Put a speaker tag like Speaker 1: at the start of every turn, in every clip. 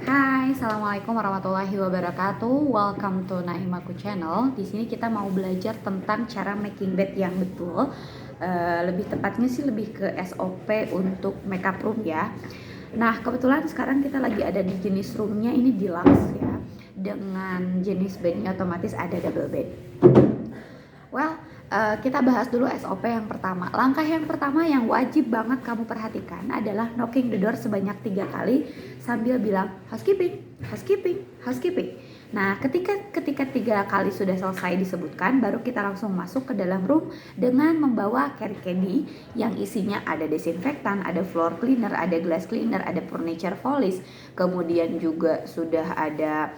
Speaker 1: Hai, assalamualaikum warahmatullahi wabarakatuh. Welcome to Naimaku Channel. Di sini kita mau belajar tentang cara making bed yang betul. Lebih tepatnya sih lebih ke SOP untuk makeup room ya. Nah, kebetulan sekarang kita lagi ada di jenis roomnya ini deluxe ya. Dengan jenis bednya otomatis ada double bed. Kita bahas dulu SOP yang pertama. Langkah yang pertama yang wajib banget kamu perhatikan adalah knocking the door sebanyak 3 kali sambil bilang housekeeping, housekeeping, housekeeping. Nah, ketika 3 kali sudah selesai disebutkan, baru kita langsung masuk ke dalam room dengan membawa carry candy yang isinya ada desinfektan, ada floor cleaner, ada glass cleaner, ada furniture polish, kemudian juga sudah ada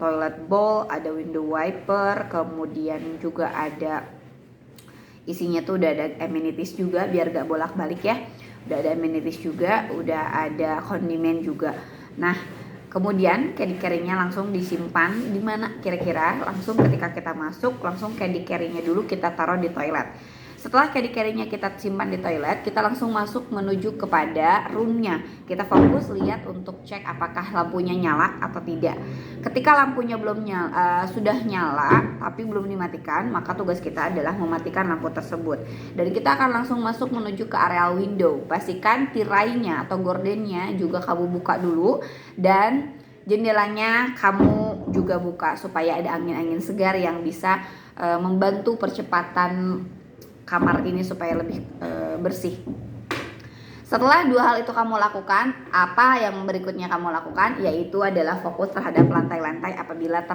Speaker 1: toilet bowl, ada window wiper, kemudian juga ada isinya tuh udah ada amenities juga biar gak bolak-balik ya. Udah ada amenities juga, udah ada kondimen juga. Nah, kemudian candy carry-nya langsung disimpan di mana kira-kira? Langsung ketika kita masuk, langsung candy carry-nya dulu kita taruh di toilet. Setelah candy carry-nya kita simpan di toilet, kita langsung masuk menuju kepada room-nya. Kita fokus lihat untuk cek apakah lampunya nyala atau tidak. Ketika lampunya belum nyala, sudah nyala tapi belum dimatikan, maka tugas kita adalah mematikan lampu tersebut. Dan kita akan langsung masuk menuju ke area window. Pastikan tirainya atau gordennya juga kamu buka dulu dan jendelanya kamu juga buka supaya ada angin-angin segar yang bisa membantu percepatan kamar ini supaya lebih bersih. Setelah 2 hal itu kamu lakukan, apa yang berikutnya kamu lakukan? Yaitu adalah fokus terhadap lantai-lantai apabila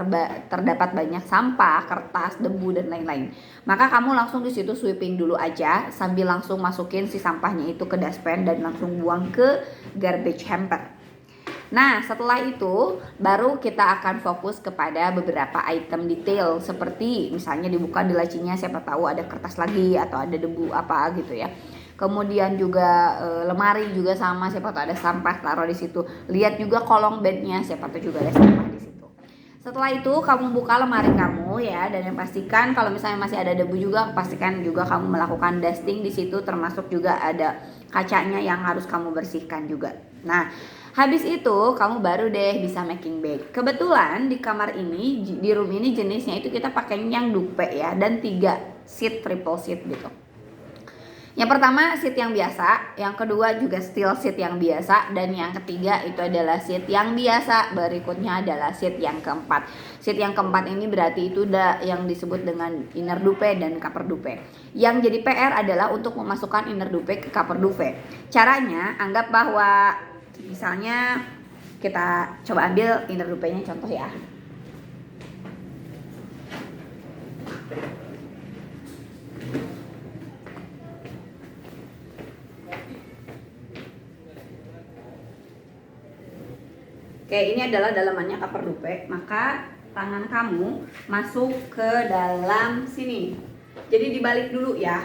Speaker 1: terdapat banyak sampah, kertas, debu dan lain-lain. Maka kamu langsung di situ sweeping dulu aja sambil langsung masukin si sampahnya itu ke dustpan dan langsung buang ke garbage hamper. Nah, setelah itu baru kita akan fokus kepada beberapa item detail seperti misalnya dibuka di lacinya, siapa tahu ada kertas lagi atau ada debu apa gitu ya. Kemudian juga lemari juga sama, siapa tahu ada sampah taruh di situ. Lihat juga kolong bednya, siapa tahu juga ada sampah di situ. Setelah itu kamu buka lemari kamu ya, dan yang pastikan kalau misalnya masih ada debu juga, pastikan juga kamu melakukan dusting di situ, termasuk juga ada kacanya yang harus kamu bersihkan juga. Nah, habis itu kamu baru deh bisa making bed. Kebetulan di kamar ini, di room ini jenisnya itu kita pakai yang dupe ya, dan 3 seat triple seat gitu. Yang pertama seat yang biasa, yang kedua juga steel seat yang biasa, dan yang ketiga itu adalah seat yang biasa. Berikutnya adalah seat yang keempat. Seat yang keempat ini berarti itu udah yang disebut dengan inner dupe dan cover dupe. Yang jadi PR adalah untuk memasukkan inner dupe ke cover dupe. Caranya, anggap bahwa misalnya kita coba ambil inner dupe-nya contoh ya. Oke, ini adalah dalamannya cover dupe, maka tangan kamu masuk ke dalam sini. Jadi dibalik dulu ya.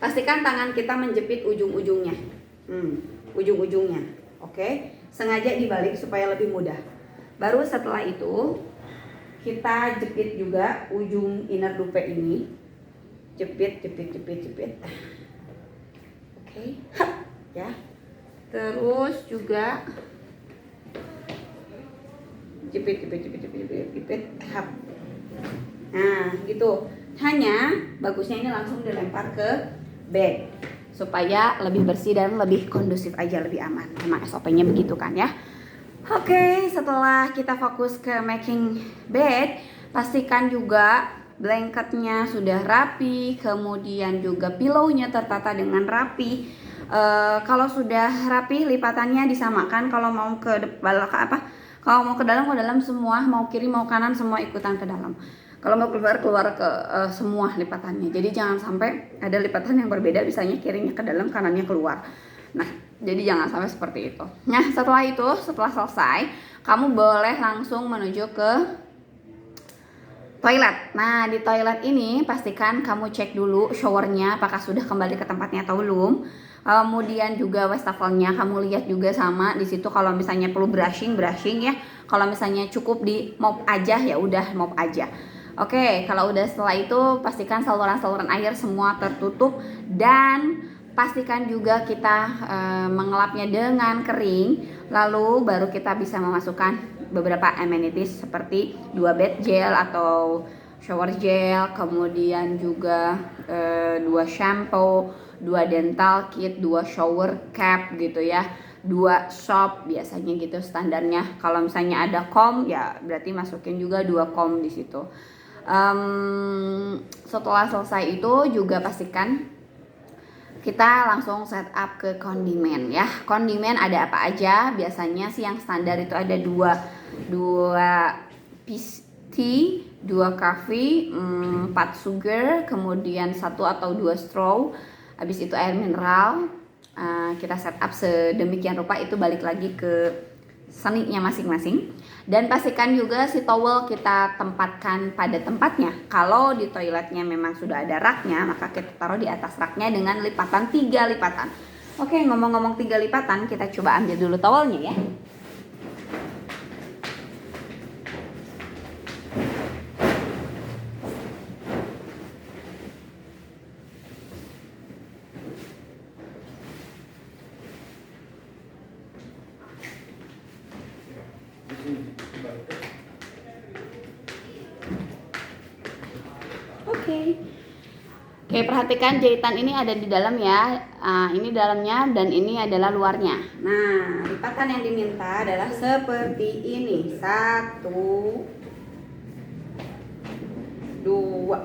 Speaker 1: Pastikan tangan kita menjepit ujung-ujungnya. Ujung-ujungnya. Oke, sengaja dibalik supaya lebih mudah. Baru setelah itu kita jepit juga ujung inner dupe ini. Jepit. Oke. Ya. Terus juga jepit. Nah, gitu. Hanya bagusnya ini langsung dilempar ke bed supaya lebih bersih dan lebih kondusif aja, lebih aman. Memang SOP-nya begitu kan ya. Oke, setelah kita fokus ke making bed, pastikan juga blanketnya sudah rapi, kemudian juga pillow-nya tertata dengan rapi. Kalau sudah rapi lipatannya disamakan. Kalau mau ke kalau mau ke dalam semua, mau kiri mau kanan semua ikutan ke dalam. Kalau mau keluar ke semua lipatannya. Jadi jangan sampai ada lipatan yang berbeda, misalnya kirinya ke dalam, kanannya keluar. Nah, jadi jangan sampai seperti itu. Nah, setelah selesai, kamu boleh langsung menuju ke toilet. Nah, di toilet ini pastikan kamu cek dulu showernya apakah sudah kembali ke tempatnya atau belum. Kemudian juga wastafelnya kamu lihat juga sama di situ. Kalau misalnya perlu brushing ya. Kalau misalnya cukup di mop aja ya udah mop aja. Oke, kalau udah setelah itu pastikan saluran-saluran air semua tertutup dan pastikan juga kita mengelapnya dengan kering, lalu baru kita bisa memasukkan beberapa amenities seperti 2 bed gel atau shower gel, kemudian juga 2 shampoo, 2 dental kit, 2 shower cap gitu ya, 2 soap biasanya gitu standarnya. Kalau misalnya ada comb ya berarti masukin juga 2 comb di situ. Setelah selesai itu juga pastikan kita langsung setup ke kondimen ya. Kondimen ada apa aja? Biasanya sih yang standar itu ada 2 piece tea, 2 coffee, 4 sugar, kemudian 1 atau 2 straw, habis itu air mineral. Kita setup sedemikian rupa, itu balik lagi ke seninya masing-masing. Dan pastikan juga si towel kita tempatkan pada tempatnya. Kalau di toiletnya memang sudah ada raknya, maka kita taruh di atas raknya dengan lipatan 3 lipatan. Oke, ngomong-ngomong 3 lipatan, kita coba ambil dulu towelnya ya. Oke, perhatikan jahitan ini ada di dalam ya. Ini dalamnya dan ini adalah luarnya. Nah, lipatan yang diminta adalah seperti ini. 1, 2,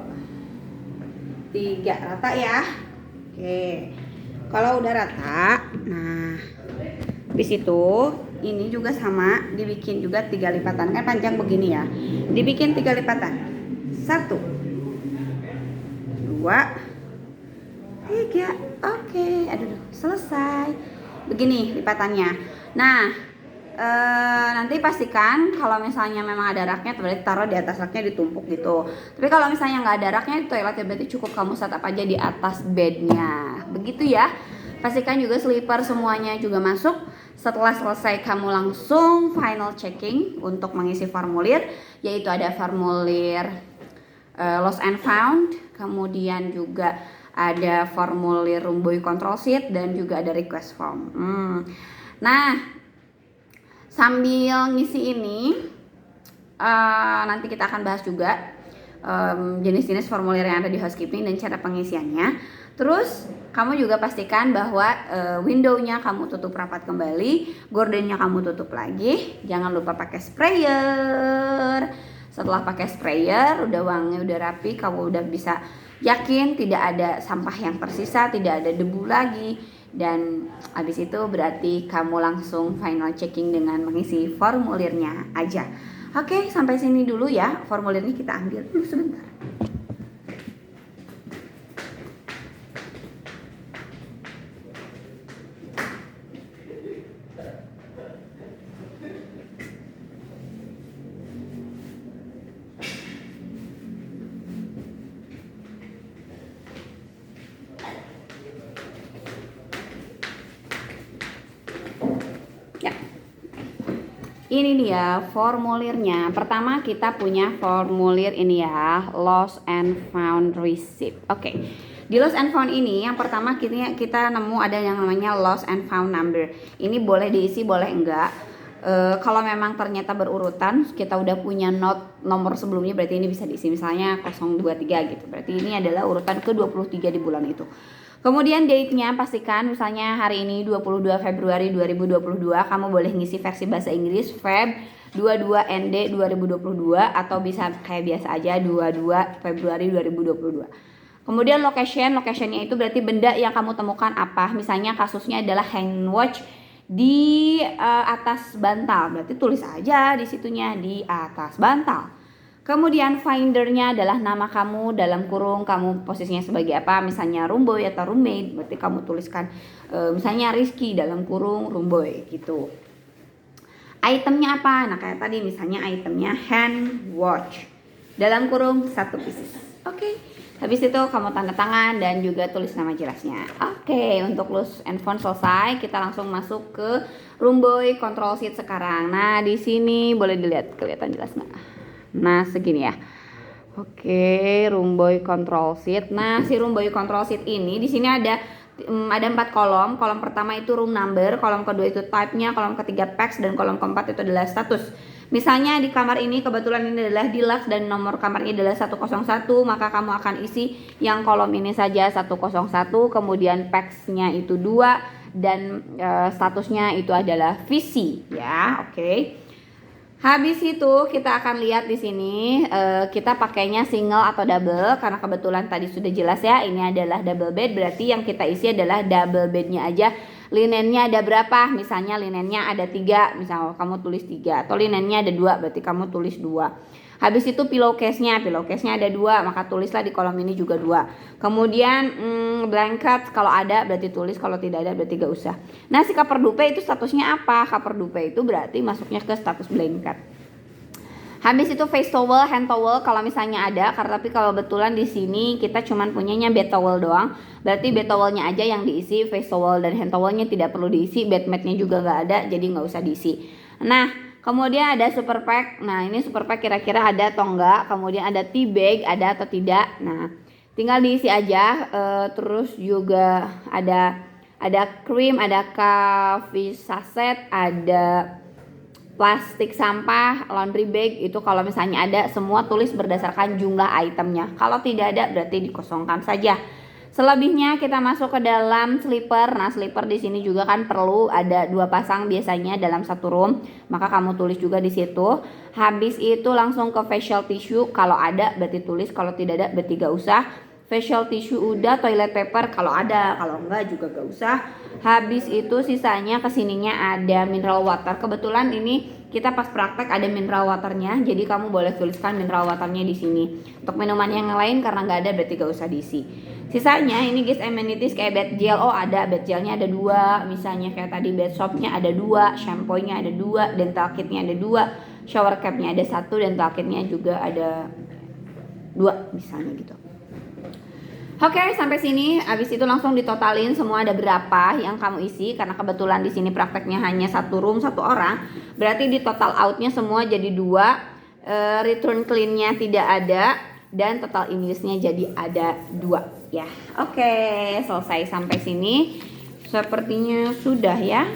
Speaker 1: 3, rata ya. Oke, kalau udah rata, nah habis itu ini juga sama, dibikin juga 3 lipatan, kan panjang begini ya, dibikin 3 lipatan. 1, 2, 3. Oke, aduh, selesai. Begini lipatannya. Nah, nanti pastikan kalau misalnya memang ada raknya, berarti taruh di atas raknya, ditumpuk gitu. Tapi kalau misalnya nggak ada raknya di toilet, berarti cukup kamu setup aja di atas bednya. Begitu ya. Pastikan juga slipper semuanya juga masuk. Setelah selesai, kamu langsung final checking untuk mengisi formulir, yaitu ada formulir lost and found, kemudian juga ada formulir room boy control sheet, dan juga ada request form. Nah, sambil ngisi ini nanti kita akan bahas juga jenis-jenis formulir yang ada di housekeeping dan cara pengisiannya. Terus kamu juga pastikan bahwa window-nya kamu tutup rapat kembali, gorden-nya kamu tutup lagi. Jangan lupa pakai sprayer. Setelah pakai sprayer, udah wangi, udah rapi, kamu udah bisa yakin tidak ada sampah yang tersisa, tidak ada debu lagi. Dan habis itu berarti kamu langsung final checking dengan mengisi formulirnya aja. Oke, sampai sini dulu ya. Formulirnya kita ambil dulu sebentar. Ini dia formulirnya. Pertama kita punya formulir ini ya, lost and found receipt. Oke. Di lost and found ini yang pertama kita nemu ada yang namanya lost and found number. Ini boleh diisi, boleh enggak. Kalau memang ternyata berurutan, kita udah punya nomor sebelumnya, berarti ini bisa diisi, misalnya 023 gitu. Berarti ini adalah urutan ke-23 di bulan itu. Kemudian date-nya pastikan, misalnya hari ini 22 Februari 2022, kamu boleh ngisi versi bahasa Inggris Feb 22 ND 2022, atau bisa kayak biasa aja 22 Februari 2022. Kemudian location-nya itu berarti benda yang kamu temukan apa. Misalnya kasusnya adalah hand watch di atas bantal, berarti tulis aja di situnya di atas bantal. Kemudian findernya adalah nama kamu dalam kurung, kamu posisinya sebagai apa, misalnya room boy atau roommate, berarti kamu tuliskan misalnya Rizky dalam kurung room boy gitu. Itemnya apa? Nah kayak tadi misalnya itemnya hand watch dalam kurung 1 pieces. Oke. Habis itu kamu tanda tangan dan juga tulis nama jelasnya. Oke, untuk lost and found selesai, kita langsung masuk ke room boy control sheet sekarang. Nah di sini boleh dilihat, kelihatan jelas nggak? Nah segini ya. Oke, room boy control sheet. Nah si room boy control sheet ini di sini ada ada 4 kolom. Kolom pertama itu room number, kolom kedua itu type-nya, kolom ketiga packs, dan kolom keempat itu adalah status. Misalnya di kamar ini kebetulan ini adalah deluxe dan nomor kamarnya adalah 101, maka kamu akan isi yang kolom ini saja 101, kemudian packs-nya itu 2 dan statusnya itu adalah VC ya. Oke. Habis itu kita akan lihat di sini kita pakainya single atau double karena kebetulan tadi sudah jelas ya ini adalah double bed, berarti yang kita isi adalah double bednya aja. Linennya ada berapa? Misalnya linennya ada 3, misal kamu tulis 3, atau linennya ada 2 berarti kamu tulis 2. Habis itu pillowcase-nya ada 2, maka tulislah di kolom ini juga 2. Kemudian blanket kalau ada berarti tulis, kalau tidak ada berarti gak usah. Nah si cover dupe itu statusnya apa? Cover dupe itu berarti masuknya ke status blanket. Habis itu face towel, hand towel kalau misalnya ada, karena tapi kalau betulan di sini kita cuman punyanya bed towel doang, berarti bed towelnya aja yang diisi, face towel dan hand towelnya tidak perlu diisi, bed matnya juga nggak ada, jadi nggak usah diisi. Nah kemudian ada super pack. Nah ini super pack kira-kira ada atau enggak. Kemudian ada tea bag, ada atau tidak. Nah tinggal diisi aja. Terus juga ada krim, ada coffee sachet, ada plastik sampah, laundry bag. Itu kalau misalnya ada, semua tulis berdasarkan jumlah itemnya. Kalau tidak ada berarti dikosongkan saja. Selebihnya kita masuk ke dalam slipper. Nah slipper di sini juga kan perlu ada 2 pasang biasanya dalam satu room, maka kamu tulis juga di situ. Habis itu langsung ke facial tissue, kalau ada berarti tulis, kalau tidak ada berarti gak usah. Facial tissue udah, toilet paper kalau ada, kalau enggak juga gak usah. Habis itu sisanya kesininya ada mineral water. Kebetulan ini kita pas praktek ada mineral waternya, jadi kamu boleh tuliskan mineral waternya di sini. Untuk minuman yang lain karena nggak ada berarti gak usah diisi. Sisanya ini guys amenities kayak bed gel, oh ada bed gelnya ada 2, misalnya kayak tadi bed soapnya ada 2, shampoo-nya ada 2, dental kitnya ada 2, shower cap-nya ada 1, dental kitnya juga ada 2 misalnya gitu. Oke, sampai sini. Habis itu langsung ditotalin semua ada berapa yang kamu isi, karena kebetulan di sini prakteknya hanya 1 room 1 orang. Berarti di total outnya semua jadi 2, return clean-nya tidak ada, dan total in-use-nya jadi ada 2 ya. Oke, selesai sampai sini. Sepertinya sudah ya.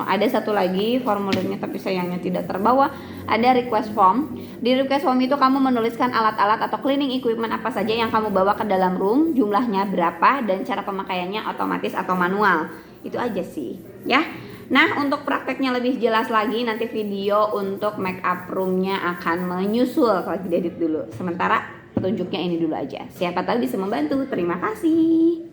Speaker 1: Ada satu lagi formulirnya tapi sayangnya tidak terbawa. Ada request form. Di request form itu kamu menuliskan alat-alat atau cleaning equipment apa saja yang kamu bawa ke dalam room, jumlahnya berapa, dan cara pemakaiannya otomatis atau manual. Itu aja sih ya. Nah untuk prakteknya lebih jelas lagi nanti video untuk make up roomnya akan menyusul, kalau diedit dulu. Sementara petunjuknya ini dulu aja. Siapa tahu bisa membantu. Terima kasih.